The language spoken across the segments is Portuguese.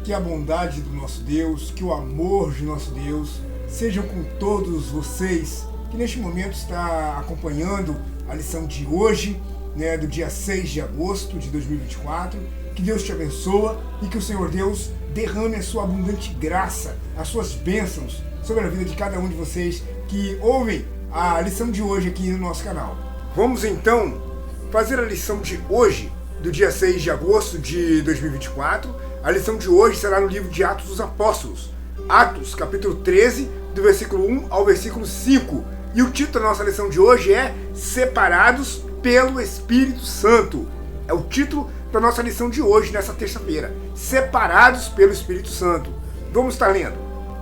Que a bondade do nosso Deus, que o amor de nosso Deus sejam com todos vocês que neste momento está acompanhando a lição de hoje, do dia 6 de agosto de 2024. Que Deus te abençoe e que o Senhor Deus derrame a sua abundante graça, as suas bênçãos sobre a vida de cada um de vocês que ouvem a lição de hoje aqui no nosso canal. Vamos então fazer a lição de hoje, do dia 6 de agosto de 2024. A lição de hoje será no livro de Atos dos Apóstolos, Atos, capítulo 13, do versículo 1 ao versículo 5. E o título da nossa lição de hoje é Separados pelo Espírito Santo. É o título da nossa lição de hoje, nessa terça-feira. Separados pelo Espírito Santo. Vamos estar lendo.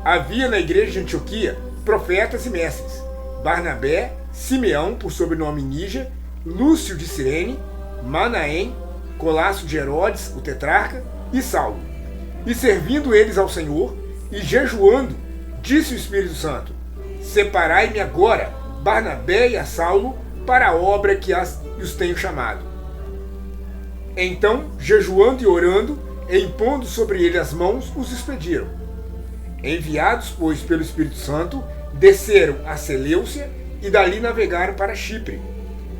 Havia na igreja de Antioquia profetas e mestres: Barnabé, Simeão, por sobrenome Níger, Lúcio de Cirene, Manaém, Colasso de Herodes, o tetrarca, e Saulo. E servindo eles ao Senhor, e jejuando, disse o Espírito Santo: Separai-me agora, Barnabé e a Saulo, para a obra que os tenho chamado. Então, jejuando e orando, e impondo sobre ele as mãos, os expediram. Enviados, pois, pelo Espírito Santo, desceram a Seleucia e dali navegaram para Chipre.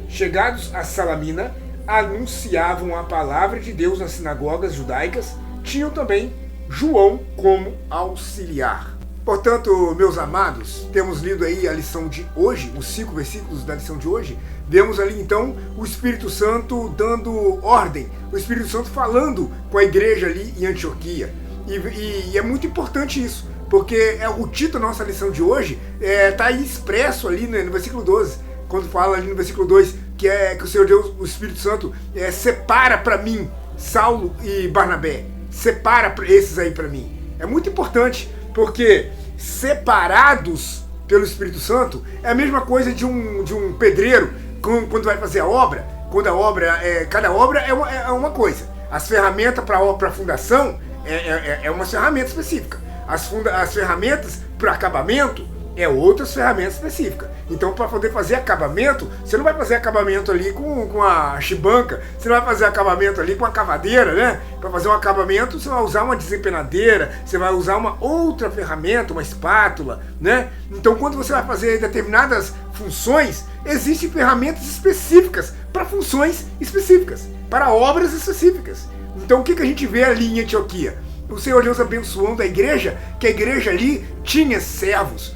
Chegados a Salamina, anunciavam a palavra de Deus nas sinagogas judaicas, tinham também João como auxiliar. Portanto, meus amados, temos lido aí a lição de hoje, os 5 versículos da lição de hoje. Vemos ali então o Espírito Santo dando ordem, o Espírito Santo falando com a igreja ali em Antioquia. E é muito importante isso, porque o título da nossa lição de hoje está aí expresso ali no versículo 12, quando fala ali no versículo 2 que o Senhor Deus, o Espírito Santo, separa para mim Saulo e Barnabé, separa esses aí para mim. É muito importante, porque separados pelo Espírito Santo é a mesma coisa de um pedreiro quando vai fazer a obra. Quando a obra cada obra é uma coisa. As ferramentas para a fundação é uma ferramenta específica. As ferramentas para acabamento é outras ferramentas específicas. Então, para poder fazer acabamento, você não vai fazer acabamento ali com a chibanca, você não vai fazer acabamento ali com a cavadeira, né? Para fazer um acabamento, você vai usar uma desempenadeira, você vai usar uma outra ferramenta, uma espátula, né? Então, quando você vai fazer determinadas funções, existem ferramentas específicas para funções específicas, para obras específicas. Então, o que a gente vê ali em Antioquia? O Senhor Deus abençoando a igreja, que a igreja ali tinha servos,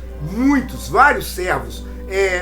vários servos,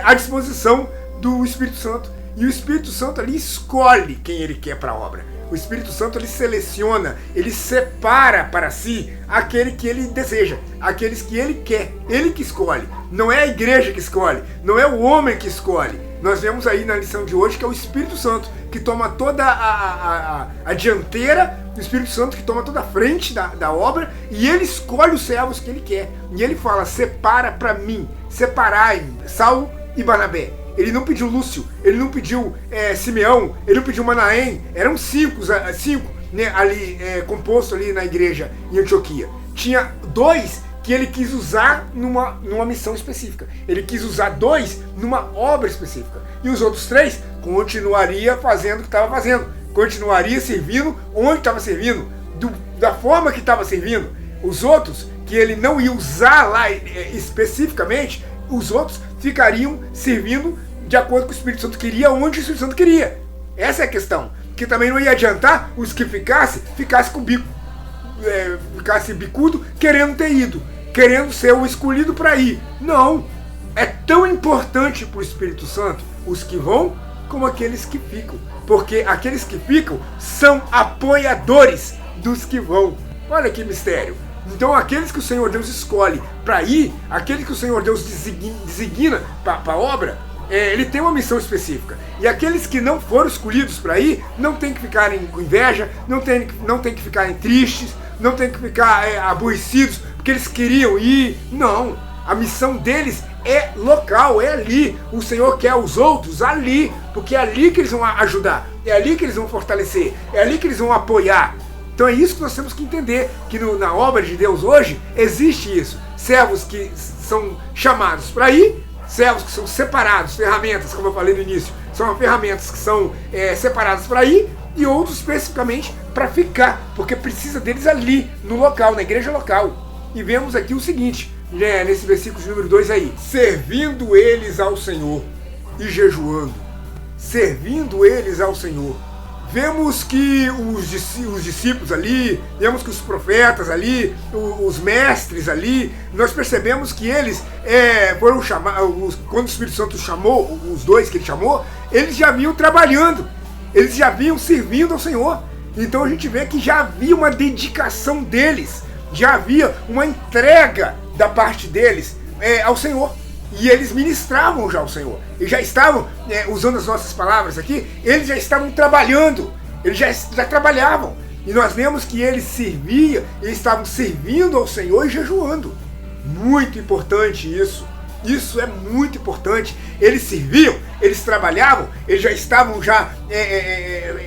à disposição do Espírito Santo. E o Espírito Santo ali escolhe quem ele quer para a obra. O Espírito Santo ele seleciona, ele separa para si aquele que ele deseja, aqueles que ele quer, ele que escolhe. Não é a igreja que escolhe, não é o homem que escolhe. Nós vemos aí na lição de hoje que é o Espírito Santo que toma toda a dianteira, o Espírito Santo que toma toda a frente da obra, e ele escolhe os servos que ele quer. E ele fala: separa para mim, separai Saulo e Barnabé. Ele não pediu Lúcio, ele não pediu Simeão, ele não pediu Manaém. Eram cinco né, ali composto ali na igreja em Antioquia. Tinha 2 que ele quis usar numa missão específica. Ele quis usar 2 numa obra específica. E os outros 3 continuaria fazendo o que estava fazendo. Continuaria servindo onde estava servindo, da forma que estava servindo. Os outros, que ele não ia usar lá especificamente, os outros ficariam servindo de acordo com o Espírito Santo queria, onde o Espírito Santo queria. Essa é a questão. Que também não ia adiantar os que ficasse com o bico. Ficasse bicudo, querendo ter ido, querendo ser o escolhido para ir. Não. É tão importante para o Espírito Santo os que vão como aqueles que ficam. Porque aqueles que ficam são apoiadores dos que vão. Olha que mistério. Então aqueles que o Senhor Deus escolhe para ir, aqueles que o Senhor Deus designa para a obra, ele tem uma missão específica. E aqueles que não foram escolhidos para ir, não tem que ficarem com inveja, não tem que ficarem tristes, não tem que ficar aborrecidos, porque eles queriam ir. Não, a missão deles é local, é ali. O Senhor quer os outros ali, porque é ali que eles vão ajudar, é ali que eles vão fortalecer, é ali que eles vão apoiar. Então é isso que nós temos que entender, que na obra de Deus hoje existe isso. Servos que são chamados para ir, servos que são separados, ferramentas, como eu falei no início, são ferramentas que são separadas para ir, e outros especificamente para ficar, porque precisa deles ali, no local, na igreja local. E vemos aqui o seguinte, né, nesse versículo de número 2 aí, servindo eles ao Senhor e jejuando. Servindo eles ao Senhor. Vemos que os discípulos ali, vemos que os profetas ali, os mestres ali, nós percebemos que eles foram chamados, quando o Espírito Santo chamou, os dois que ele chamou, eles já vinham trabalhando, eles já vinham servindo ao Senhor. Então a gente vê que já havia uma dedicação deles, já havia uma entrega da parte deles ao Senhor. E eles ministravam já ao Senhor. Eles já estavam, usando as nossas palavras aqui, eles já estavam trabalhando. Eles já trabalhavam. E nós vemos que eles serviam, eles estavam servindo ao Senhor e jejuando. Muito importante isso. Isso é muito importante. Eles serviam, eles trabalhavam, eles já estavam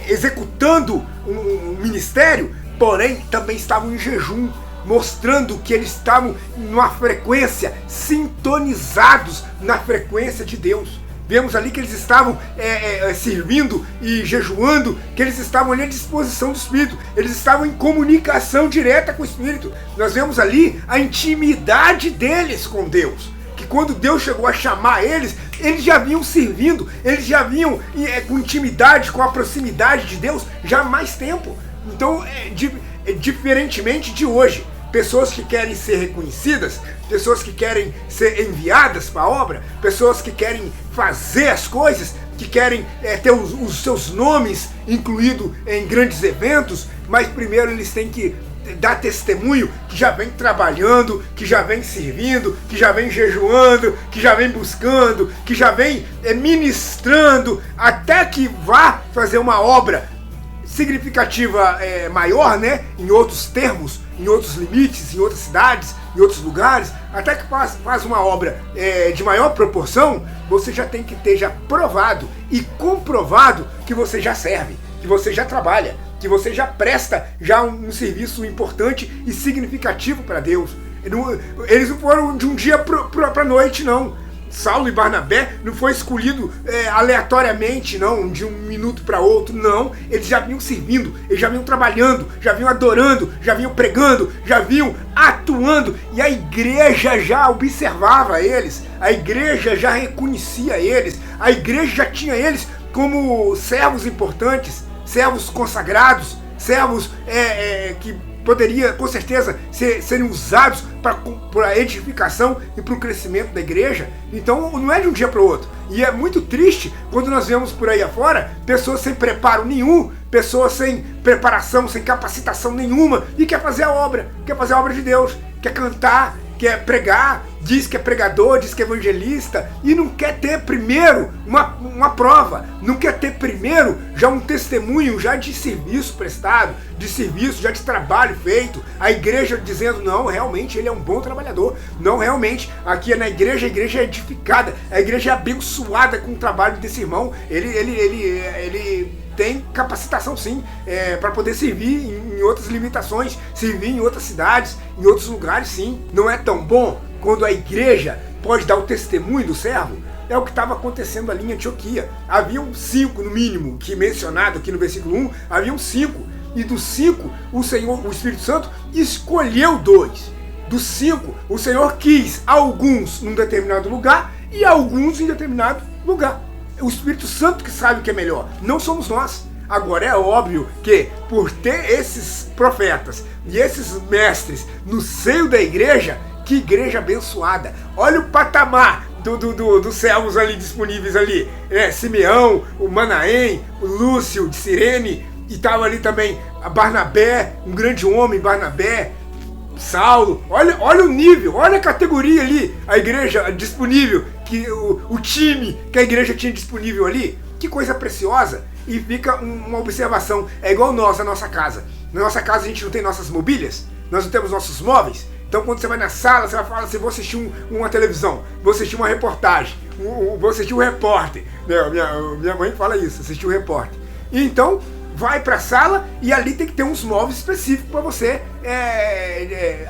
executando um ministério, porém também estavam em jejum, mostrando que eles estavam numa frequência, sintonizados na frequência de Deus. Vemos ali que eles estavam servindo e jejuando, que eles estavam ali à disposição do Espírito, eles estavam em comunicação direta com o Espírito. Nós vemos ali a intimidade deles com Deus, que quando Deus chegou a chamar eles já vinham servindo, eles já vinham com intimidade, com a proximidade de Deus já há mais tempo. Então, diferentemente de hoje, pessoas que querem ser reconhecidas, pessoas que querem ser enviadas para a obra, pessoas que querem fazer as coisas, que querem ter os seus nomes incluídos em grandes eventos, mas primeiro eles têm que dar testemunho que já vem trabalhando, que já vem servindo, que já vem jejuando, que já vem buscando, que já vem ministrando, até que vá fazer uma obra significativa maior, né? Em outros termos, em outros limites, em outras cidades, em outros lugares, até que faz uma obra de maior proporção, você já tem que ter já provado e comprovado que você já serve, que você já trabalha, que você já presta já um serviço importante e significativo para Deus. Eles não foram de um dia para a noite, não. Saulo e Barnabé não foi escolhido aleatoriamente, não, de um minuto para outro, não. Eles já vinham servindo, eles já vinham trabalhando, já vinham adorando, já vinham pregando, já vinham atuando, e a igreja já observava eles, a igreja já reconhecia eles, a igreja já tinha eles como servos importantes, servos consagrados, servos que poderia, com certeza, serem usados para a edificação e para o crescimento da igreja. Então não é de um dia para o outro. E é muito triste quando nós vemos por aí afora pessoas sem preparo nenhum, pessoas sem preparação, sem capacitação nenhuma, e quer fazer a obra de Deus, quer cantar, quer pregar, diz que é pregador, diz que é evangelista, e não quer ter primeiro uma prova, não quer ter primeiro já um testemunho já de serviço prestado, de serviço, já de trabalho feito, a igreja dizendo, não, realmente ele é um bom trabalhador, não, realmente, aqui na igreja, a igreja é edificada, a igreja é abençoada com o trabalho desse irmão, ele tem capacitação sim, para poder servir em outras limitações, servir em outras cidades, em outros lugares sim. Não é tão bom quando a igreja pode dar o testemunho do servo? É o que estava acontecendo ali em Antioquia. Haviam 5 no mínimo, que mencionado aqui no versículo 1, haviam 5. E dos 5, o Espírito Santo escolheu 2. Dos 5, o Senhor quis alguns num determinado lugar e alguns em determinado lugar. O Espírito Santo que sabe o que é melhor, não somos nós. Agora é óbvio que por ter esses profetas e esses mestres no seio da igreja, que igreja abençoada. Olha o patamar dos servos ali disponíveis ali. Simeão, o Manaém, o Lúcio de Cirene, e estava ali também a Barnabé, um grande homem, Barnabé, Saulo. Olha o nível, olha a categoria ali, a igreja disponível, que o time que a igreja tinha disponível ali. Que coisa preciosa. E fica uma observação, é igual nós, a nossa casa. Na nossa casa a gente não tem nossas mobílias, nós não temos nossos móveis. Então quando você vai na sala, você vai falar assim, vou assistir uma televisão, vou assistir uma reportagem, vou assistir um repórter. Minha mãe fala isso, assistir um repórter. E então vai para a sala e ali tem que ter uns móveis específicos para você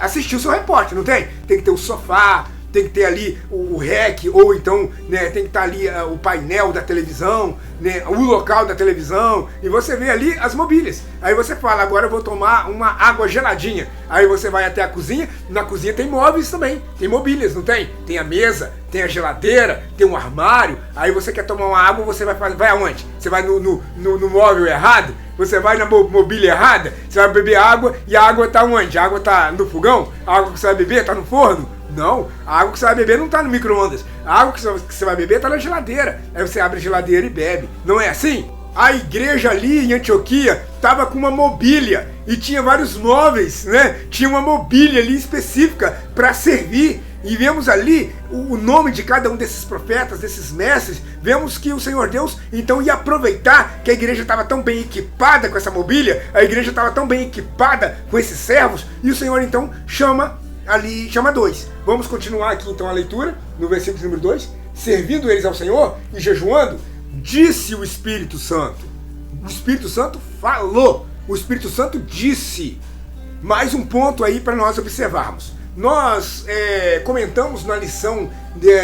assistir o seu repórter, não tem? Tem que ter um sofá, tem que ter ali o REC, ou então, né, tem que estar ali o painel da televisão, né, o local da televisão, e você vê ali as mobílias. Aí você fala, agora eu vou tomar uma água geladinha. Aí você vai até a cozinha, na cozinha tem móveis também, tem mobílias, não tem? Tem a mesa, tem a geladeira, tem um armário. Aí você quer tomar uma água, você vai aonde? Você vai no móvel errado? Você vai na mobília errada? Você vai beber água e a água tá onde? A água tá no fogão? A água que você vai beber tá no forno? Não, a água que você vai beber não tá no micro-ondas. A água que você vai beber tá na geladeira. Aí você abre a geladeira e bebe. Não é assim? A igreja ali em Antioquia estava com uma mobília e tinha vários móveis, né? Tinha uma mobília ali específica para servir. E vemos ali o nome de cada um desses profetas, desses mestres. Vemos que o Senhor Deus então ia aproveitar que a igreja estava tão bem equipada com essa mobília, a igreja estava tão bem equipada com esses servos, e o Senhor então chama dois. Vamos continuar aqui então a leitura, no versículo número 2. Servindo eles ao Senhor e jejuando, disse o Espírito Santo. O Espírito Santo falou, o Espírito Santo disse. Mais um ponto aí para nós observarmos. Nós comentamos na lição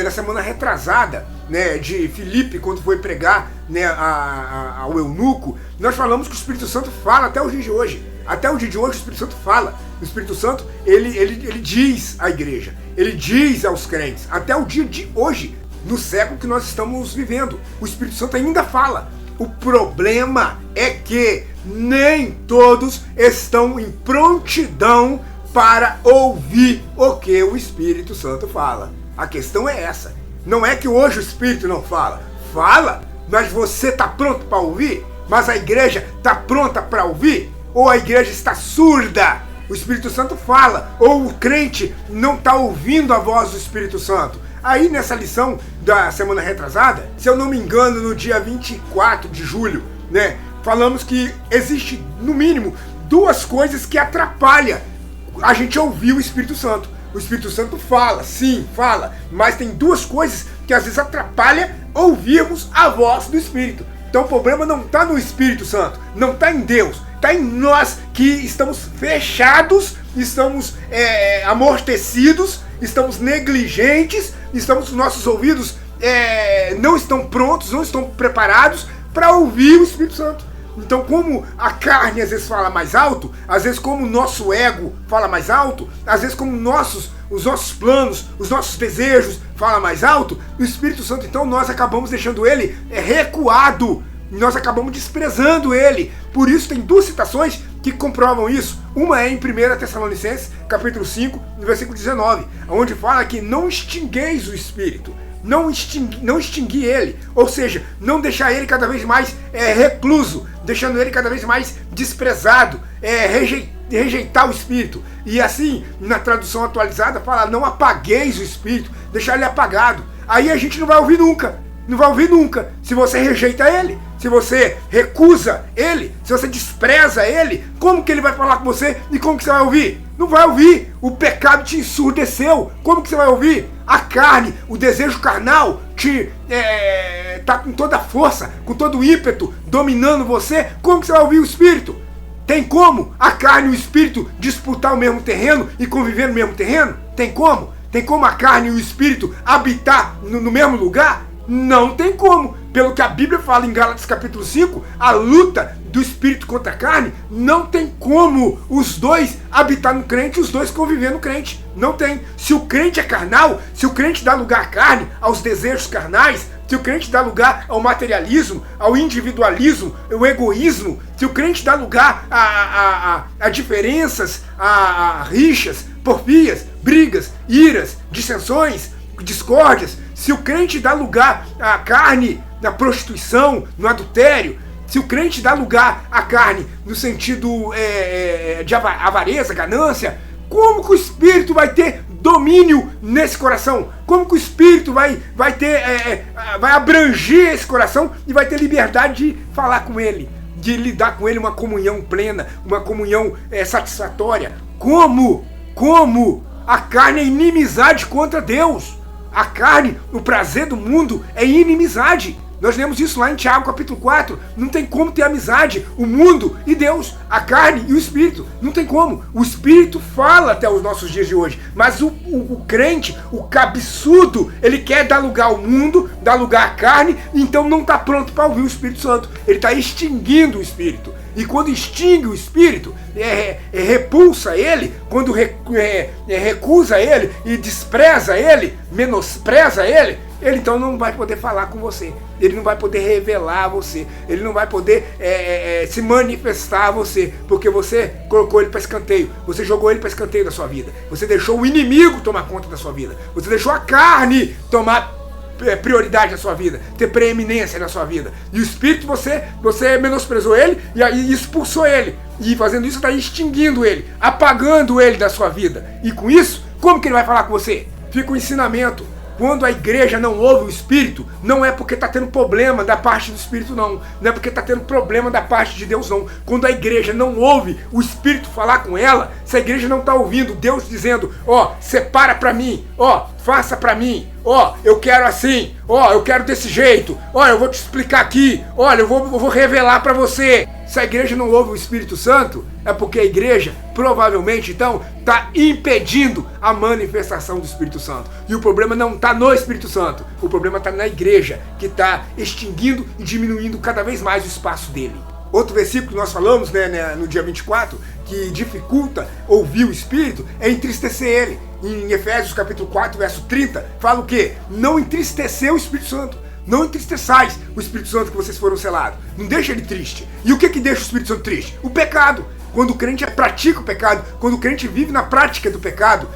da semana retrasada, né, de Filipe, quando foi pregar, né, ao eunuco. Nós falamos que o Espírito Santo fala até o dia de hoje. Até o dia de hoje o Espírito Santo fala. O Espírito Santo, ele diz à igreja, ele diz aos crentes. Até o dia de hoje, no século que nós estamos vivendo, o Espírito Santo ainda fala. O problema é que nem todos estão em prontidão para ouvir o que o Espírito Santo fala. A questão é essa. Não é que hoje o Espírito não fala. Fala, mas você está pronto para ouvir? Mas a igreja está pronta para ouvir? Ou a igreja está surda? O Espírito Santo fala, ou o crente não está ouvindo a voz do Espírito Santo. Aí nessa lição da semana retrasada, se eu não me engano, no dia 24 de julho, né, falamos que existe, no mínimo, duas coisas que atrapalham a gente ouvir o Espírito Santo. O Espírito Santo fala, sim, fala, mas tem duas coisas que às vezes atrapalham ouvirmos a voz do Espírito. Então o problema não está no Espírito Santo, não está em Deus, está em nós que estamos fechados, estamos amortecidos, estamos negligentes, os nossos ouvidos não estão prontos, não estão preparados para ouvir o Espírito Santo. Então, como a carne às vezes fala mais alto, às vezes como o nosso ego fala mais alto, às vezes como os nossos planos, os nossos desejos falam mais alto, o Espírito Santo, então, nós acabamos deixando ele recuado, nós acabamos desprezando ele. Por isso tem duas citações que comprovam isso. Uma é em 1 Tessalonicenses, capítulo 5, no versículo 19, onde fala que não extingueis o Espírito. Não extinguir ele, ou seja, não deixar ele cada vez mais recluso, deixando ele cada vez mais desprezado, rejeitar o Espírito. E assim, na tradução atualizada, fala, não apagueis o Espírito, deixar ele apagado. Aí a gente não vai ouvir nunca, não vai ouvir nunca. Se você rejeita ele, se você recusa ele, se você despreza ele, como que ele vai falar com você e como que você vai ouvir? Não vai ouvir. O pecado te ensurdeceu. Como que você vai ouvir? A carne, o desejo carnal te tá com toda a força, com todo o ímpeto dominando você. Como que você vai ouvir o Espírito? Tem como a carne e o Espírito disputar o mesmo terreno e conviver no mesmo terreno? Tem como? Tem como a carne e o Espírito habitar no mesmo lugar? Não tem como. Pelo que a Bíblia fala em Gálatas capítulo 5, a luta do Espírito contra a carne, não tem como os dois habitar no crente e os dois conviver no crente. Não tem. Se o crente é carnal, se o crente dá lugar à carne, aos desejos carnais, se o crente dá lugar ao materialismo, ao individualismo, ao egoísmo, se o crente dá lugar a diferenças, a rixas, porfias, brigas, iras, dissensões, discórdias, se o crente dá lugar à carne na prostituição, no adultério, se o crente dá lugar à carne no sentido de avareza, ganância, como que o Espírito vai ter domínio nesse coração? Como que o Espírito vai abranger esse coração e vai ter liberdade de falar com ele, de lidar com ele uma comunhão plena, uma comunhão satisfatória? Como? A carne é inimizade contra Deus. A carne, o prazer do mundo é inimizade. Nós lemos isso lá em Tiago capítulo 4. Não tem como ter amizade, o mundo e Deus, a carne e o Espírito. Não tem como. O Espírito fala até os nossos dias de hoje. Mas o crente, o cabeçudo, ele quer dar lugar ao mundo, dar lugar à carne, então não está pronto para ouvir o Espírito Santo. Ele está extinguindo o Espírito. E quando extingue o Espírito, repulsa ele, quando recusa ele e despreza ele, menospreza ele, ele então não vai poder falar com você, ele não vai poder revelar a você, ele não vai poder se manifestar a você, porque você colocou ele para escanteio, você jogou ele para escanteio da sua vida, você deixou o inimigo tomar conta da sua vida, você deixou a carne tomar prioridade na sua vida, ter preeminência na sua vida. E o Espírito, você menosprezou ele e aí expulsou ele. E fazendo isso, está extinguindo ele, apagando ele da sua vida. E com isso, como que ele vai falar com você? Fica o ensinamento. Quando a igreja não ouve o Espírito, não é porque está tendo problema da parte do Espírito, não. Não é porque está tendo problema da parte de Deus, não. Quando a igreja não ouve o Espírito falar com ela, se a igreja não está ouvindo Deus dizendo, separa para mim, faça para mim, eu quero assim, eu quero desse jeito, eu vou te explicar aqui, olha, eu vou revelar para você. Se a igreja não ouve o Espírito Santo, é porque a igreja, provavelmente, então, está impedindo a manifestação do Espírito Santo. E o problema não está no Espírito Santo, o problema está na igreja, que está extinguindo e diminuindo cada vez mais o espaço dele. Outro versículo que nós falamos no dia 24, que dificulta ouvir o Espírito, é entristecer ele. Em Efésios capítulo 4, verso 30, fala o quê? Não entristecer o Espírito Santo. Não entristeçais o Espírito Santo que vocês foram selados. Não deixa ele triste. E o que deixa o Espírito Santo triste? O pecado. Quando o crente pratica o pecado, quando o crente vive na prática do pecado,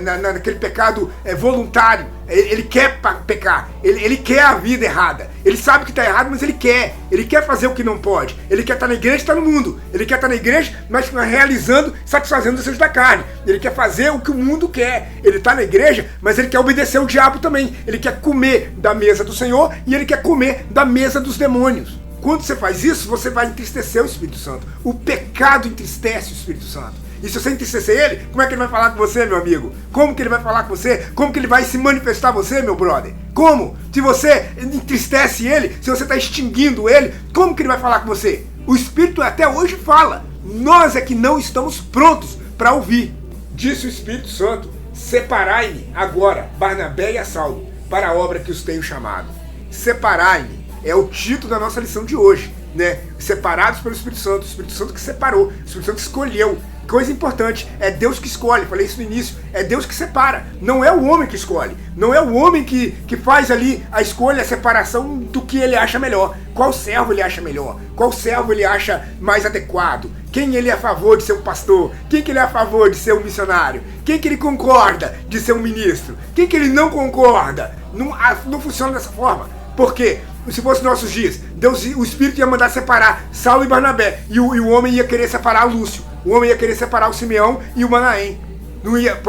naquele pecado voluntário, ele quer pecar, ele quer a vida errada, ele sabe que está errado, mas ele quer fazer o que não pode, ele quer estar na igreja e estar no mundo, ele quer estar na igreja, mas realizando, satisfazendo os desejos da carne, ele quer fazer o que o mundo quer, ele está na igreja, mas ele quer obedecer ao diabo também, ele quer comer da mesa do Senhor e ele quer comer da mesa dos demônios. Quando você faz isso, você vai entristecer o Espírito Santo. O pecado entristece o Espírito Santo. E se você entristecer ele, como é que ele vai falar com você, meu amigo? Como que ele vai falar com você? Como que ele vai se manifestar a você, meu brother? Como? Se você entristece ele, se você está extinguindo ele, como que ele vai falar com você? O Espírito até hoje fala. Nós é que não estamos prontos para ouvir. Disse o Espírito Santo, separai-me agora, Barnabé e a Saulo, para a obra que os tenho chamado. Separai-me. É o título da nossa lição de hoje, né? Separados pelo Espírito Santo, o Espírito Santo que separou, o Espírito Santo escolheu. Coisa importante, é Deus que escolhe, falei isso no início, é Deus que separa, não é o homem que escolhe, não é o homem que faz ali a escolha, a separação do que ele acha melhor, qual servo ele acha melhor, qual servo ele acha mais adequado, quem ele é a favor de ser um pastor, quem que ele é a favor de ser um missionário, quem que ele concorda de ser um ministro, quem que ele não concorda, não funciona dessa forma, por quê? Se fosse nossos dias, Deus, o Espírito ia mandar separar Saulo e Barnabé, e o homem ia querer separar Lúcio, o homem ia querer separar o Simeão e o Manaém. Não ia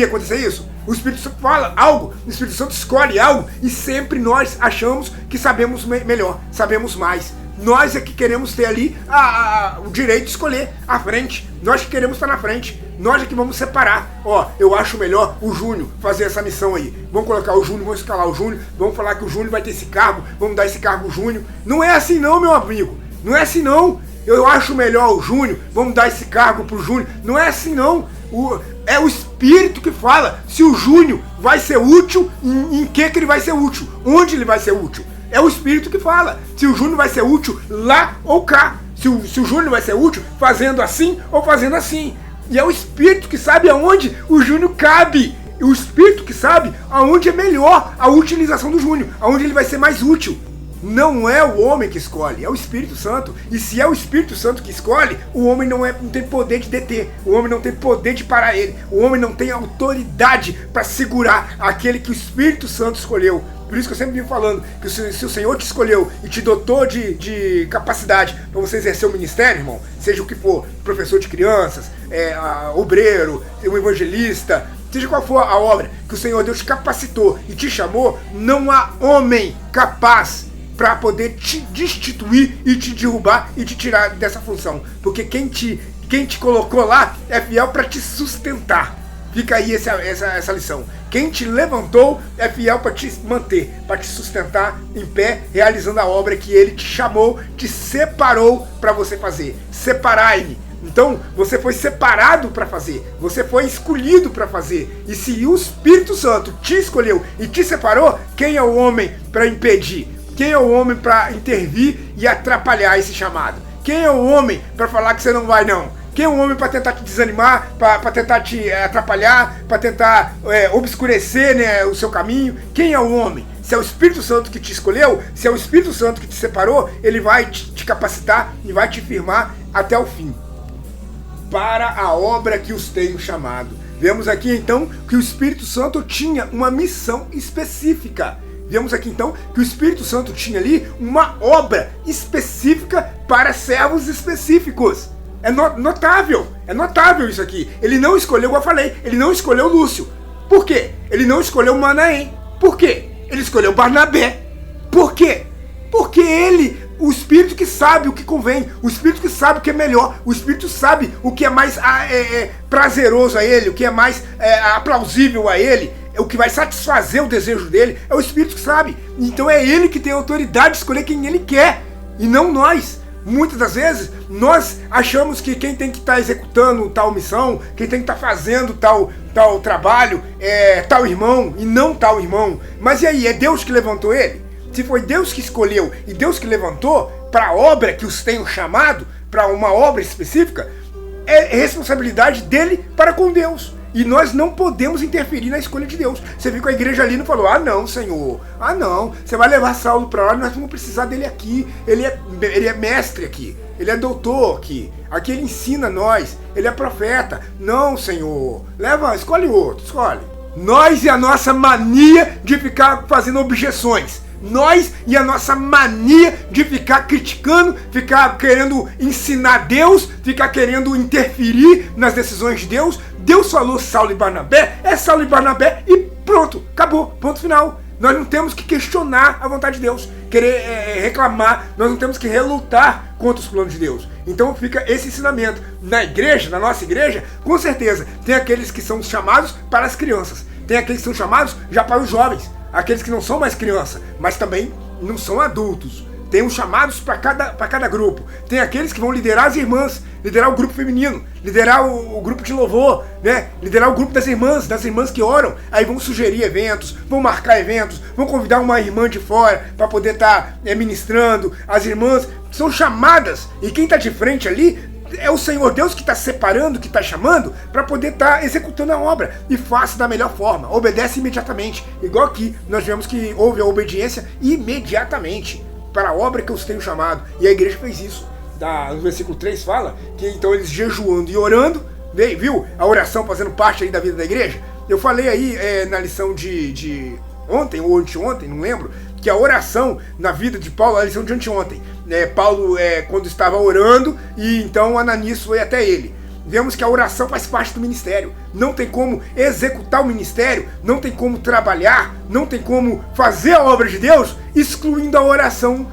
acontecer isso? O Espírito Santo fala algo, o Espírito Santo escolhe algo, e sempre nós achamos que sabemos melhor, sabemos mais. Nós é que queremos ter ali o direito de escolher a frente. Nós que queremos estar na frente. Nós é que vamos separar. Eu acho melhor o Júnior fazer essa missão aí. Vamos colocar o Júnior, vamos escalar o Júnior. Vamos falar que o Júnior vai ter esse cargo. Vamos dar esse cargo ao Júnior. Não é assim não, meu amigo. Não é assim não. Eu acho melhor o Júnior. Vamos dar esse cargo pro Júnior. Não é assim não. É o Espírito que fala se o Júnior vai ser útil, em que ele vai ser útil. Onde ele vai ser útil. É o Espírito que fala se o Júnior vai ser útil lá ou cá. Se o Júnior vai ser útil fazendo assim ou fazendo assim. E é o Espírito que sabe aonde o Júnior cabe. E o Espírito que sabe aonde é melhor a utilização do Júnior. Aonde ele vai ser mais útil. Não é o homem que escolhe, é o Espírito Santo. E se é o Espírito Santo que escolhe, o homem não tem poder de deter. O homem não tem poder de parar ele. O homem não tem autoridade para segurar aquele que o Espírito Santo escolheu. Por isso que eu sempre vivo falando que se o Senhor te escolheu e te dotou de capacidade para você exercer o ministério, irmão, seja o que for, professor de crianças, obreiro, um evangelista, seja qual for a obra que o Senhor Deus te capacitou e te chamou, não há homem capaz para poder te destituir e te derrubar e te tirar dessa função. Porque quem te colocou lá é fiel para te sustentar. Fica aí essa lição. Quem te levantou é fiel para te manter, para te sustentar em pé, realizando a obra que ele te chamou, te separou para você fazer. Separai-me. Então, você foi separado para fazer, você foi escolhido para fazer. E se o Espírito Santo te escolheu e te separou, quem é o homem para impedir? Quem é o homem para intervir e atrapalhar esse chamado? Quem é o homem para falar que você não vai não? Quem é o homem para tentar te desanimar, para tentar te atrapalhar, para tentar obscurecer, né, o seu caminho? Quem é o homem? Se é o Espírito Santo que te escolheu, se é o Espírito Santo que te separou, ele vai te capacitar e vai te firmar até o fim, para a obra que os tenho chamado. Vemos aqui então que o Espírito Santo tinha uma missão específica. Vemos aqui então que o Espírito Santo tinha ali uma obra específica para servos específicos. É notável isso aqui. Ele não escolheu, como eu falei, ele não escolheu Lúcio. Por quê? Ele não escolheu Manaém. Por quê? Ele escolheu Barnabé. Por quê? Porque o Espírito que sabe o que convém, o Espírito que sabe o que é melhor, o Espírito sabe o que é mais prazeroso a ele, o que é mais aplausível a ele, o que vai satisfazer o desejo dele, é o Espírito que sabe. Então é ele que tem a autoridade de escolher quem ele quer, e não nós. Muitas das vezes, nós achamos que quem tem que estar executando tal missão, quem tem que estar fazendo tal trabalho, é tal irmão, e não tal irmão. Mas e aí, é Deus que levantou ele? Se foi Deus que escolheu e Deus que levantou para a obra que os tenho chamado, para uma obra específica, é responsabilidade dele para com Deus. E nós não podemos interferir na escolha de Deus. Você viu que a igreja ali não falou: ah não, Senhor, ah não, você vai levar Saulo para lá, nós vamos precisar dele aqui. Ele é mestre aqui, ele é doutor aqui ele ensina nós, ele é profeta. Não, Senhor, escolhe outro, escolhe. Nós e a nossa mania de ficar fazendo objeções. Nós e a nossa mania de ficar criticando, ficar querendo ensinar Deus, ficar querendo interferir nas decisões de Deus. Deus falou Saulo e Barnabé, é Saulo e Barnabé e pronto, acabou, ponto final. Nós não temos que questionar a vontade de Deus, querer reclamar, nós não temos que relutar contra os planos de Deus. Então fica esse ensinamento. Na igreja, na nossa igreja, com certeza, tem aqueles que são chamados para as crianças, tem aqueles que são chamados já para os jovens, aqueles que não são mais criança, mas também não são adultos. Tem os chamados para cada grupo. Tem aqueles que vão liderar as irmãs, liderar o grupo feminino, liderar o grupo de louvor, né? Liderar o grupo das irmãs que oram. Aí vão sugerir eventos, vão marcar eventos, vão convidar uma irmã de fora para poder estar ministrando. As irmãs são chamadas, e quem está de frente ali é o Senhor Deus que está separando, que está chamando, para poder estar executando a obra. E faça da melhor forma, obedece imediatamente. Igual aqui, nós vemos que houve a obediência imediatamente para a obra que eu os tenho chamado. E a igreja fez isso. No versículo 3 fala que então eles jejuando e orando, viu? A oração fazendo parte aí da vida da igreja. Eu falei aí na lição de ontem ou anteontem, não lembro, que a oração na vida de Paulo, a lição de anteontem, Paulo quando estava orando, e então Ananias foi até ele. Vemos que a oração faz parte do ministério. Não tem como executar o ministério, não tem como trabalhar, não tem como fazer a obra de Deus excluindo a oração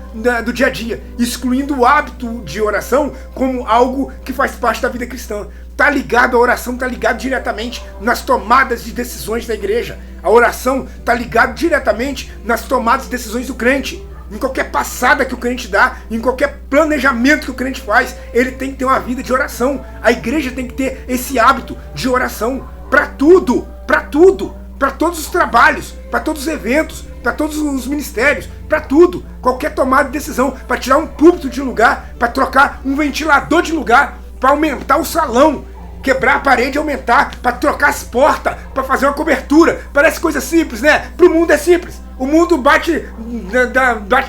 do dia a dia, excluindo o hábito de oração como algo que faz parte da vida cristã. Tá ligado, a oração tá ligado diretamente nas tomadas de decisões da igreja. A oração tá ligado diretamente nas tomadas de decisões do crente. Em qualquer passada que o crente dá, em qualquer planejamento que o crente faz, ele tem que ter uma vida de oração. A igreja tem que ter esse hábito de oração para tudo, para todos os trabalhos, para todos os eventos, para todos os ministérios, para tudo. Qualquer tomada de decisão, para tirar um púlpito de lugar, para trocar um ventilador de lugar, para aumentar o salão, quebrar a parede e aumentar, para trocar as portas, para fazer uma cobertura. Parece coisa simples, né? Para o mundo é simples. O mundo bate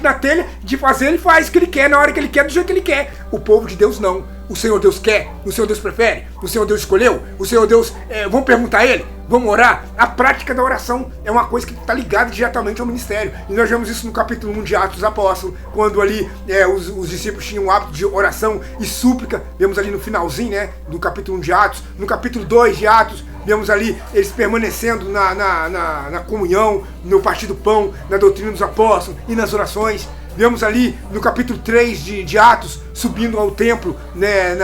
na telha de fazer, ele faz o que ele quer, na hora que ele quer, do jeito que ele quer. O povo de Deus não. O Senhor Deus quer, o Senhor Deus prefere, o Senhor Deus escolheu, o Senhor Deus... vamos perguntar a Ele, vamos orar. A prática da oração é uma coisa que está ligada diretamente ao ministério. E nós vemos isso no capítulo 1 de Atos dos Apóstolos, quando ali os discípulos tinham o hábito de oração e súplica. Vemos ali no finalzinho, né, do capítulo 1 de Atos. No capítulo 2 de Atos, vemos ali eles permanecendo na comunhão, no partir do pão, na doutrina dos apóstolos e nas orações. Vemos ali no capítulo 3 de Atos, subindo ao templo, né,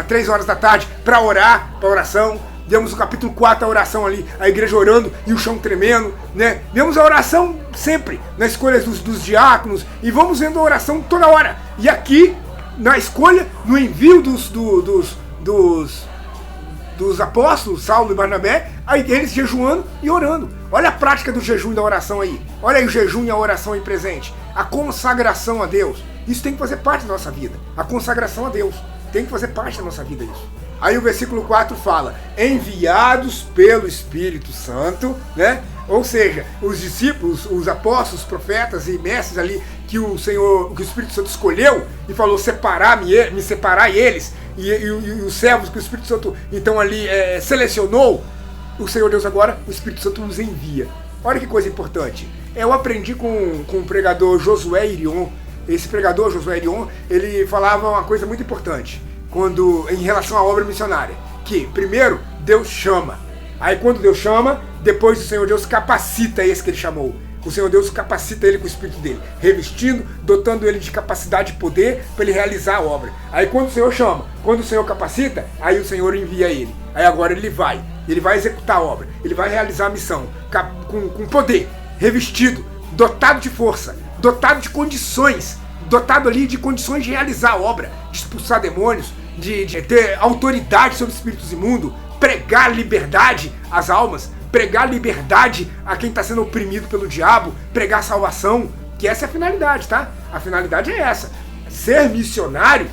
3 horas da tarde, para orar, para oração. Vemos no capítulo 4 a oração ali, a igreja orando e o chão tremendo, né? Vemos a oração sempre na escolha dos diáconos e vamos vendo a oração toda hora. E aqui, na escolha, no envio dos apóstolos, Saulo e Barnabé, aí eles jejuando e orando. Olha a prática do jejum e da oração aí. Olha aí o jejum e a oração aí presente. A consagração a Deus. Isso tem que fazer parte da nossa vida. A consagração a Deus. Tem que fazer parte da nossa vida isso. Aí o versículo 4 fala, enviados pelo Espírito Santo, né? Ou seja, os discípulos, os apóstolos, os profetas e mestres ali que o Espírito Santo escolheu e falou me separar eles e os servos que o Espírito Santo então ali selecionou, o Senhor Deus agora, o Espírito Santo nos envia. Olha que coisa importante. Eu aprendi com o pregador Josué Irion. Esse pregador, Josué Irion, ele falava uma coisa muito importante em relação à obra missionária. Que, primeiro, Deus chama. Aí quando Deus chama, depois o Senhor Deus capacita esse que ele chamou. O Senhor Deus capacita ele com o Espírito dele, revestindo, dotando ele de capacidade e poder para ele realizar a obra. Aí quando o Senhor chama, quando o Senhor capacita, aí o Senhor envia ele. Aí agora ele vai executar a obra, ele vai realizar a missão com poder, revestido, dotado de força, dotado de condições, dotado ali de condições de realizar a obra, de expulsar demônios, de ter autoridade sobre espíritos imundos, pregar liberdade às almas, pregar liberdade a quem está sendo oprimido pelo diabo, pregar salvação, que essa é a finalidade, tá? A finalidade é essa. Ser missionário,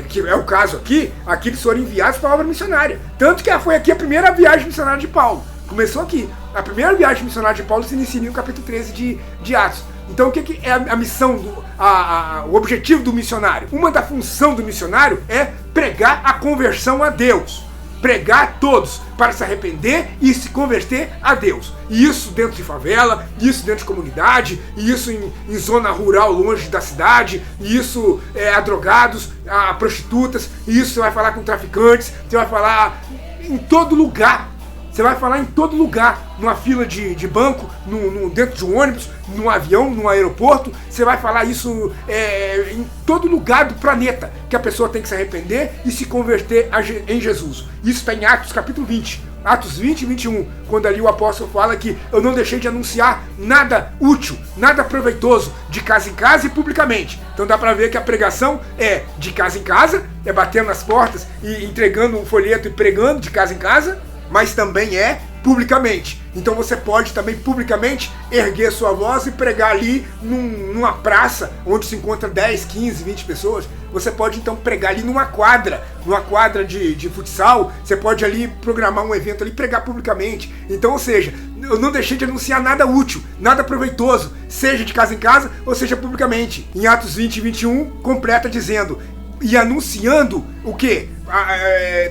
que é o caso aqui eles foram enviados para a obra missionária. Tanto que foi aqui a primeira viagem missionária de Paulo. Começou aqui. A primeira viagem missionária de Paulo se inicia no capítulo 13 de Atos. Então o que é a missão, o objetivo do missionário? Uma da função do missionário é pregar a conversão a Deus. Pregar a todos para se arrepender e se converter a Deus. E isso dentro de favela, isso dentro de comunidade, e isso em zona rural longe da cidade, e isso a drogados, a prostitutas, e isso você vai falar com traficantes, você vai falar em todo lugar. Você vai falar em todo lugar, numa fila de banco, dentro de um ônibus, num avião, num aeroporto. Você vai falar isso em todo lugar do planeta, que a pessoa tem que se arrepender e se converter em Jesus. Isso está em Atos capítulo 20. Atos 20 e 21, quando ali o apóstolo fala que eu não deixei de anunciar nada útil, nada proveitoso, de casa em casa e publicamente. Então dá pra ver que a pregação é de casa em casa, é batendo nas portas e entregando um folheto e pregando de casa em casa, mas também é publicamente. Então você pode também publicamente erguer sua voz e pregar ali numa praça onde se encontra 10, 15, 20 pessoas. Você pode então pregar ali numa quadra de futsal. Você pode ali programar um evento ali e pregar publicamente. Então, ou seja, eu não deixei de anunciar nada útil, nada proveitoso, seja de casa em casa ou seja publicamente. Em Atos 20 e 21 completa dizendo, e anunciando o quê?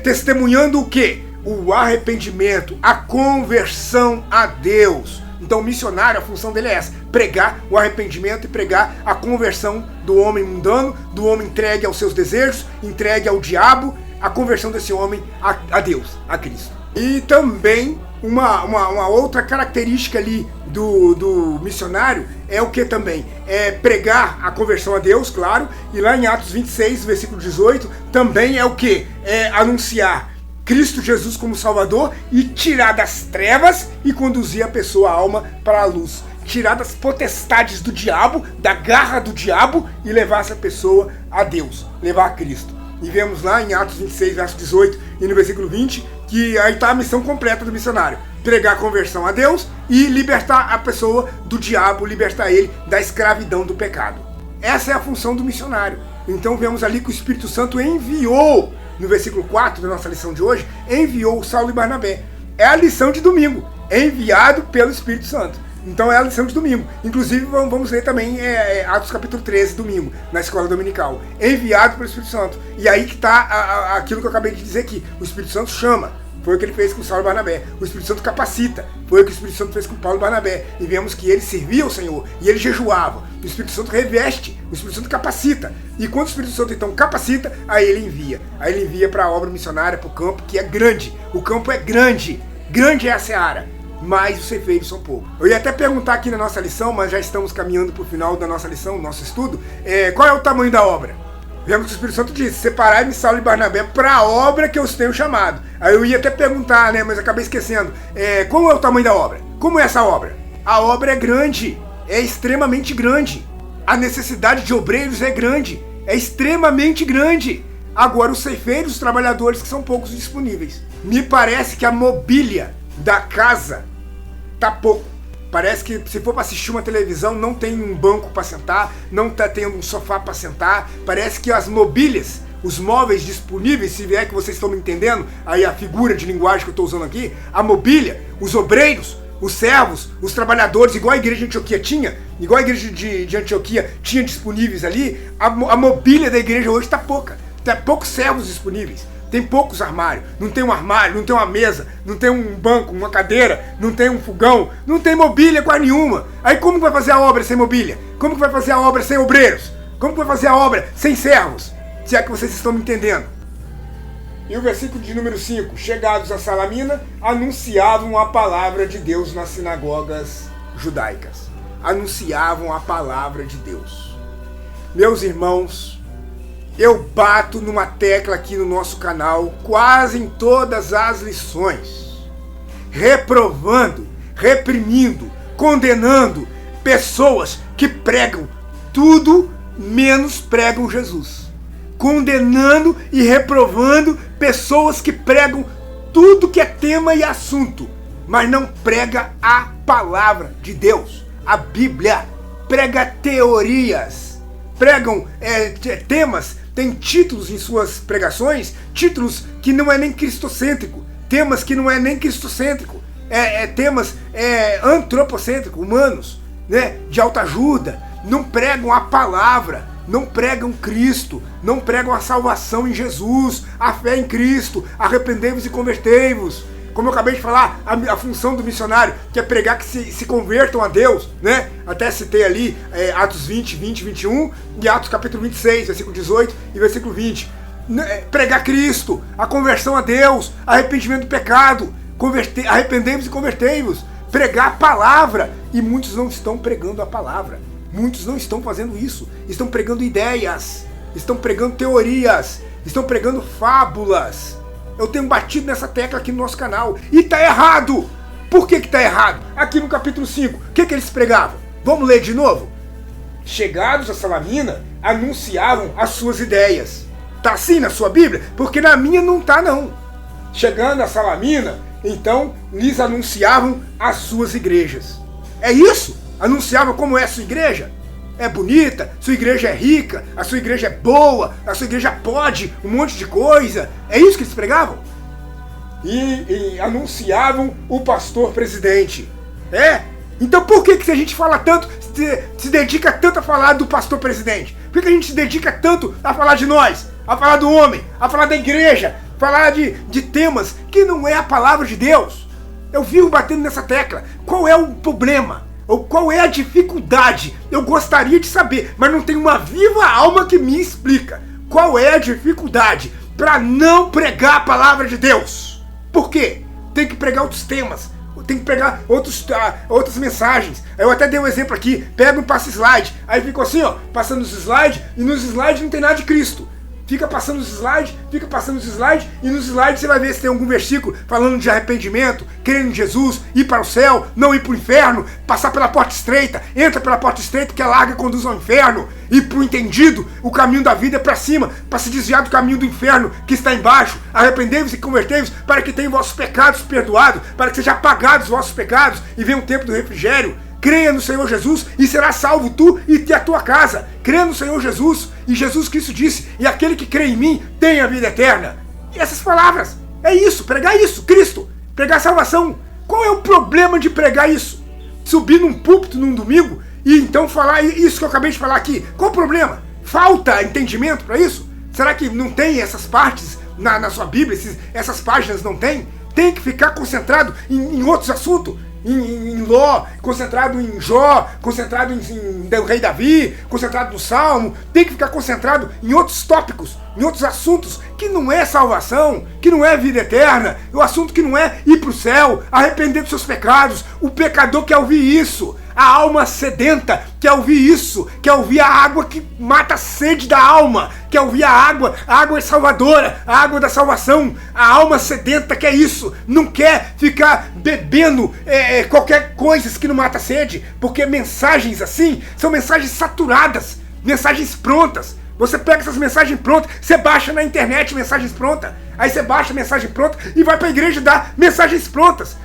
Testemunhando o quê? O arrependimento, a conversão a Deus. Então o missionário, a função dele é essa, pregar o arrependimento e pregar a conversão do homem mundano, do homem entregue aos seus desejos, entregue ao diabo, a conversão desse homem a Deus, a Cristo. E também uma outra característica ali do missionário é o que também? É pregar a conversão a Deus, claro, e lá em Atos 26, versículo 18, também é o que? É anunciar Cristo Jesus como Salvador e tirar das trevas e conduzir a pessoa, a alma, para a luz. Tirar das potestades do diabo, da garra do diabo e levar essa pessoa a Deus, levar a Cristo. E vemos lá em Atos 26, verso 18 e no versículo 20, que aí está a missão completa do missionário. Pregar a conversão a Deus e libertar a pessoa do diabo, libertar ele da escravidão do pecado. Essa é a função do missionário. Então vemos ali que o Espírito Santo enviou, no versículo 4 da nossa lição de hoje, enviou Saulo e Barnabé. É a lição de domingo, enviado pelo Espírito Santo. Então é a lição de domingo. Inclusive vamos ler também Atos capítulo 13, domingo, na escola dominical. Enviado pelo Espírito Santo. E aí que está aquilo que eu acabei de dizer aqui. O Espírito Santo chama. Foi o que ele fez com Saulo e Barnabé. O Espírito Santo capacita. Foi o que o Espírito Santo fez com Paulo e Barnabé. E vemos que ele servia ao Senhor. E ele jejuava. O Espírito Santo reveste. O Espírito Santo capacita. E quando o Espírito Santo então capacita, aí ele envia. Aí ele envia para a obra missionária, para o campo, que é grande. O campo é grande. Grande é a seara. Mas os efeitos são poucos. Eu ia até perguntar aqui na nossa lição, mas já estamos caminhando para o final da nossa lição, do nosso estudo. Qual é o tamanho da obra? Vemos que o Espírito Santo diz: separai-me Saulo e Barnabé para a obra que eu os tenho chamado. Aí eu ia até perguntar, né, mas acabei esquecendo. Qual é o tamanho da obra? Como é essa obra? A obra é grande, é extremamente grande. A necessidade de obreiros é grande, é extremamente grande. Agora os ceifeiros, os trabalhadores, que são poucos disponíveis. Me parece que a mobília da casa tá pouco. Parece que se for para assistir uma televisão não tem um banco para sentar, não tá tendo um sofá para sentar. Parece que as mobílias, os móveis disponíveis, se vier que vocês estão me entendendo, aí a figura de linguagem que eu estou usando aqui, a mobília, os obreiros, os servos, os trabalhadores, igual a igreja de Antioquia tinha, igual a igreja de Antioquia tinha disponíveis ali, a mobília da igreja hoje está pouca. Tem poucos servos disponíveis. Tem poucos armários, não tem um armário, não tem uma mesa, não tem um banco, uma cadeira, não tem um fogão, não tem mobília quase nenhuma. Aí como que vai fazer a obra sem mobília? Como que vai fazer a obra sem obreiros? Como que vai fazer a obra sem servos? Se é que vocês estão me entendendo. E o versículo de número 5, chegados a Salamina, anunciavam a palavra de Deus nas sinagogas judaicas. Anunciavam a palavra de Deus. Meus irmãos, eu bato numa tecla aqui no nosso canal quase em todas as lições, reprovando, reprimindo, condenando pessoas que pregam tudo menos pregam Jesus. Condenando e reprovando pessoas que pregam tudo que é tema e assunto, mas não prega a palavra de Deus, a Bíblia. Prega teorias, pregam temas. Tem títulos em suas pregações, títulos que não é nem cristocêntrico, temas que não é nem cristocêntrico, temas antropocêntricos, humanos, né, de autoajuda. Não pregam a palavra, não pregam Cristo, não pregam a salvação em Jesus, a fé em Cristo, arrependei-vos e convertei-vos. Como eu acabei de falar, a função do missionário, que é pregar que se convertam a Deus, né? Até citei ali Atos 20, 21 e Atos capítulo 26, versículo 18 e versículo 20. Pregar Cristo, a conversão a Deus, arrependimento do pecado, arrependei-vos e convertei-vos. Pregar a palavra, e muitos não estão pregando a palavra. Muitos não estão fazendo isso. Estão pregando ideias, estão pregando teorias, estão pregando fábulas. Eu tenho batido nessa tecla aqui no nosso canal. E tá errado! Por que tá errado? Aqui no capítulo 5, o que eles pregavam? Vamos ler de novo? Chegados a Salamina, anunciavam as suas ideias. Tá assim na sua Bíblia? Porque na minha não tá não. Chegando a Salamina, então lhes anunciavam as suas igrejas. É isso? Anunciavam como é a sua igreja? É bonita, sua igreja é rica, a sua igreja é boa, a sua igreja pode um monte de coisa. É isso que eles pregavam? E anunciavam o pastor presidente. Então por que se a gente fala tanto, se dedica tanto a falar do pastor presidente? Por que a gente se dedica tanto a falar de nós, a falar do homem, a falar da igreja, a falar de temas que não é a palavra de Deus? Eu vivo batendo nessa tecla. Qual é o problema? Ou qual é a dificuldade? Eu gostaria de saber, mas não tem uma viva alma que me explica. Qual é a dificuldade para não pregar a palavra de Deus? Por quê? Tem que pregar outros temas, tem que pregar outras mensagens. Eu até dei um exemplo aqui, pega e passa slide, aí fica assim, ó, passando os slides, e nos slides não tem nada de Cristo. Fica passando os slides, e nos slides você vai ver se tem algum versículo falando de arrependimento, crendo em Jesus, ir para o céu, não ir para o inferno, passar pela porta estreita, entra pela porta estreita que é larga e conduz ao inferno, e para o entendido, o caminho da vida é para cima, para se desviar do caminho do inferno que está embaixo. Arrependei-vos e convertei-vos para que tenham vossos pecados perdoados, para que sejam apagados os vossos pecados e venha o tempo do refrigério. Creia no Senhor Jesus e será salvo tu e a tua casa. Creia no Senhor Jesus, e Jesus Cristo disse: e aquele que crê em mim tem a vida eterna. E essas palavras, é isso, pregar isso, Cristo, pregar salvação. Qual é o problema de pregar isso? Subir num púlpito num domingo e então falar isso que eu acabei de falar aqui. Qual o problema? Falta entendimento para isso? Será que não tem essas partes na sua Bíblia? Essas páginas não tem? Tem que ficar concentrado em outros assuntos. Em Ló, concentrado em Jó, concentrado em rei Davi, concentrado no Salmo. Tem que ficar concentrado em outros tópicos, em outros assuntos, que não é salvação, que não é vida eterna, o assunto que não é ir para o céu, arrepender dos seus pecados. O pecador quer ouvir isso. A alma sedenta quer ouvir isso, quer ouvir a água que mata a sede da alma, quer ouvir a água é salvadora, a água da salvação. A alma sedenta quer isso, não quer ficar bebendo qualquer coisa que não mata a sede, porque mensagens assim são mensagens saturadas, mensagens prontas. Você pega essas mensagens prontas, você baixa na internet mensagens prontas, aí você baixa a mensagem pronta e vai para a igreja dar mensagens prontas.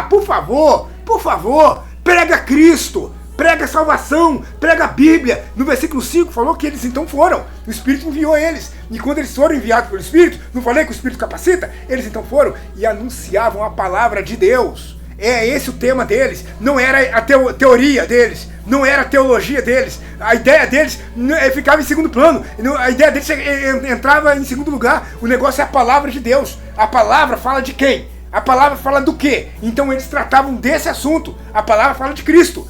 Por favor, prega Cristo, prega a salvação, prega a Bíblia. No versículo 5 falou que eles então foram, o Espírito enviou eles, e quando eles foram enviados pelo Espírito, não falei que o Espírito capacita? Eles então foram e anunciavam a palavra de Deus. É esse o tema deles, não era a teoria deles, não era a teologia deles, a ideia deles ficava em segundo plano, a ideia deles entrava em segundo lugar. O negócio é a palavra de Deus. A palavra fala de quem? A palavra fala do quê? Então eles tratavam desse assunto. A palavra fala de Cristo.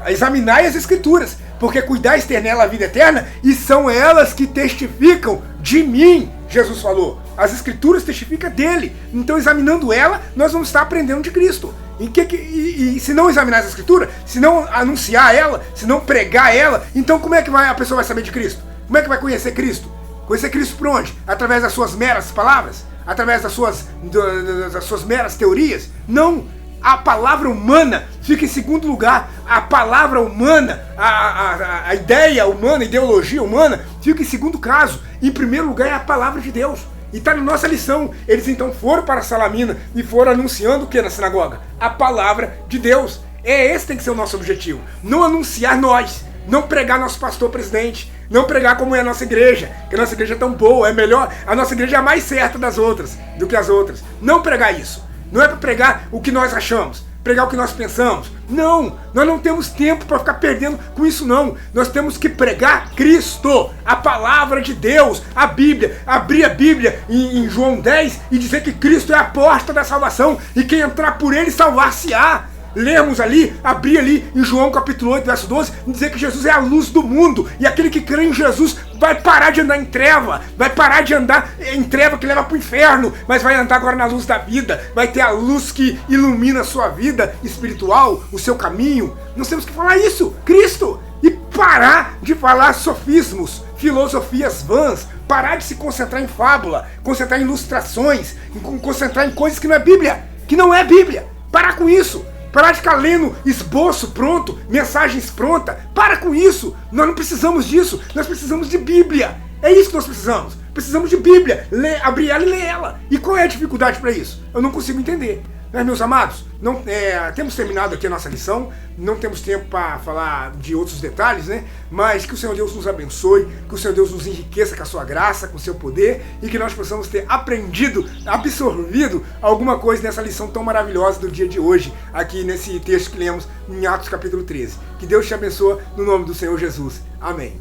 Examinai as Escrituras, porque cuidais ter nela a vida eterna, e são elas que testificam de mim, Jesus falou. As Escrituras testificam dele. Então, examinando ela, nós vamos estar aprendendo de Cristo. E se não examinar as Escrituras, se não anunciar ela, se não pregar ela, então como é que a pessoa vai saber de Cristo? Como é que vai conhecer Cristo? Conhecer Cristo por onde? Através das suas meras palavras? Através das suas meras teorias? Não! A palavra humana fica em segundo lugar. A palavra humana, a ideia humana, a ideologia humana fica em segundo caso. Em primeiro lugar é a palavra de Deus. E está na nossa lição. Eles então foram para Salamina e foram anunciando o que na sinagoga? A palavra de Deus. Esse tem que ser o nosso objetivo. Não anunciar nós, não pregar nosso pastor presidente, não pregar como é a nossa igreja, que a nossa igreja é tão boa, é melhor, a nossa igreja é a mais certa das outras, do que as outras. Não pregar isso. Não é para pregar o que nós achamos, pregar o que nós pensamos. Não, nós não temos tempo para ficar perdendo com isso não. Nós temos que pregar Cristo, a palavra de Deus, a Bíblia. Abrir a Bíblia em João 10 e dizer que Cristo é a porta da salvação e quem entrar por ele salvar-se-á. Lermos ali, abrir ali em João capítulo 8, verso 12, e dizer que Jesus é a luz do mundo, e aquele que crê em Jesus vai parar de andar em treva, vai parar de andar em treva que leva para o inferno, mas vai andar agora na luz da vida, vai ter a luz que ilumina a sua vida espiritual, o seu caminho. Nós temos que falar isso, Cristo, e parar de falar sofismos, filosofias vãs, parar de se concentrar em fábula, concentrar em ilustrações, concentrar em coisas que não é Bíblia, parar com isso. Parar de ficar lendo esboço pronto, mensagens prontas. Para com isso. Nós não precisamos disso. Nós precisamos de Bíblia. É isso que nós precisamos. Precisamos de Bíblia. Abrir ela e ler ela. E qual é a dificuldade para isso? Eu não consigo entender. Mas, meus amados, temos terminado aqui a nossa lição. Não temos tempo para falar de outros detalhes, né? Mas que o Senhor Deus nos abençoe, que o Senhor Deus nos enriqueça com a sua graça, com o seu poder, e que nós possamos ter aprendido, absorvido alguma coisa nessa lição tão maravilhosa do dia de hoje, aqui nesse texto que lemos em Atos capítulo 13. Que Deus te abençoe no nome do Senhor Jesus. Amém.